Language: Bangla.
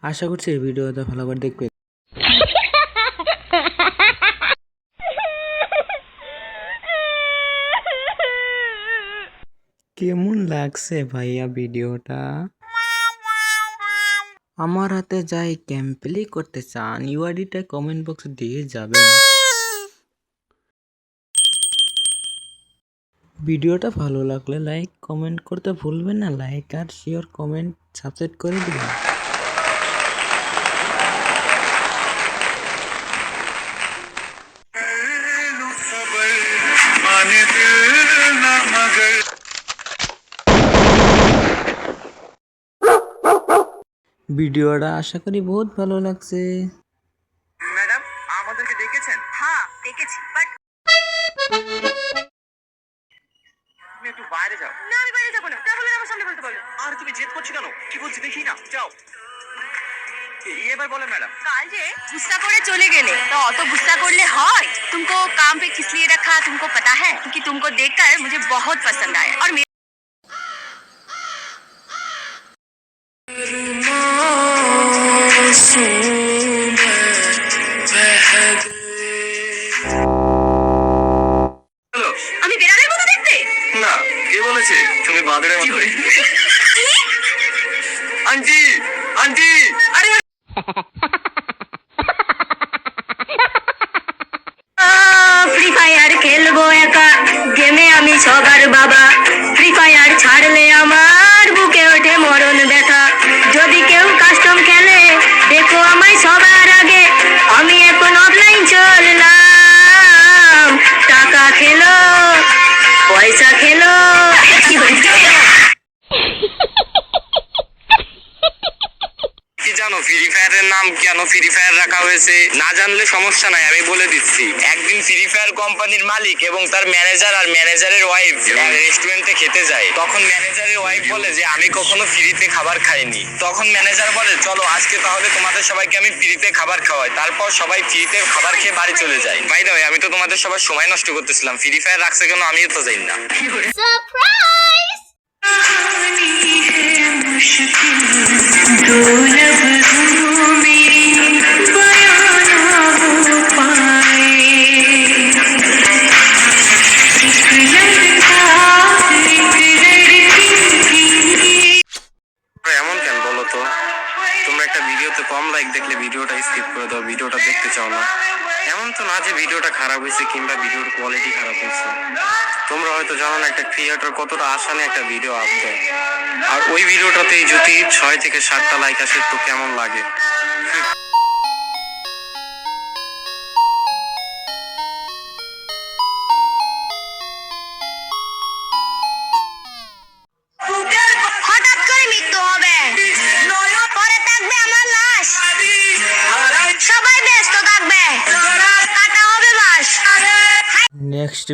আশা করছি এই ভিডিওটা ভালো করে দেখবে। কেমন লাগছে ভাইয়া ভিডিওটা? আমার হাতে যাই গেম প্লে করতে চান ইউআইডিটা কমেন্ট বক্সে দিয়ে যাবেন। ভিডিওটা ভালো লাগলে লাইক কমেন্ট করতে ভুলবেন না। লাইক আর শেয়ার কমেন্ট সাবস্ক্রাইব করে দিবেন। ভিডিওটা আশা করি বহুত ভালো লাগছে। ম্যাডাম আমাদেরকে ডেকেছেন? হ্যাঁ দেখেছি, বাট তুমি একটু বাইরে যাও। না আমি বাইরে যাবো না। যা বলে আমার সামনে বলতে বলো। আর তুমি জেদ করছো কেন? কি বলছি দেখি না, যাও। এবার বলেন ম্যাডাম। কাল যে गुस्सा করে চলে গেলে तो অত गुस्सा করলে হয়? तुमको काम पे किस लिए रखा तुमको पता है? क्योंकि तुमको देखकर मुझे बहुत पसंद आया और হ্যালো। আমি বেড়ালের মতো দেখতে? না, কে বলেছে তুমি বাঁদরের মতো? আন্টি আন্টি আরে ফ্রি ফায়ার খেলবো একা, গেমে আমি সবার বাবা। ফ্রি ফায়ার ছাড়লে আমার বুকে ওঠে মরণ ব্যথা। যদি কেউ কাস্টম খেলে দেখো আমায় সবার আগে। আমি এখন অফলাইন চললাম। টাকা খেলো, পয়সা খেলো। কি জানো ফ্রি ফায়ারের নাম কেন ফ্রি ফায়ার রাখা হয়েছে? না জানলে সমস্যা নাই, আমি বলে দিচ্ছি। একদিন ফ্রি ফায়ার কোম্পানির মালিক এবং তার ম্যানেজার আর ম্যানেজারের ওয়াইফ রেস্টুরেন্টে খেতে যায়। তখন ম্যানেজারের ওয়াইফ বলে যে আমি কখনো ফ্রিতে খাবার খাইনি। তখন ম্যানেজার বলে চলো আজকে তাহলে তোমাদের সবাইকে আমি ফ্রিতে খাবার খাওয়াই। তারপর সবাই ফ্রিতে খাবার খেয়ে বাড়ি চলে যায়। বাই দ্য ওয়ে, আমি তো তোমাদের সবার সময় নষ্ট করতেছিলাম। ফ্রি ফায়ার রাখছে কেন আমিও তো জানি না। এমন কেন বলো তো? তোমরা একটা ভিডিওতে কম লাইক দেখলে ভিডিওটা স্কিপ করে দাও, ভিডিওটা দেখতে চাও না। এমন তো না যে ভিডিওটা খারাপ হয়েছে কিংবা ভিডিওর কোয়ালিটি খারাপ হয়েছে। তোমরা হয়তো জানো না একটা ক্রিয়েটর কতটা আশা নিয়ে একটা ভিডিও আপ দেয়, আর ওই ভিডিওটাতেই যদি 6 থেকে 7টা লাইক আসে তো কেমন লাগে। হঠাৎ করে মৃত্যু হবে, পরে থাকবে আমার লাশ। সবাই ব্যস্ত থাকবে, কাটা হবে বাস। নেক্সট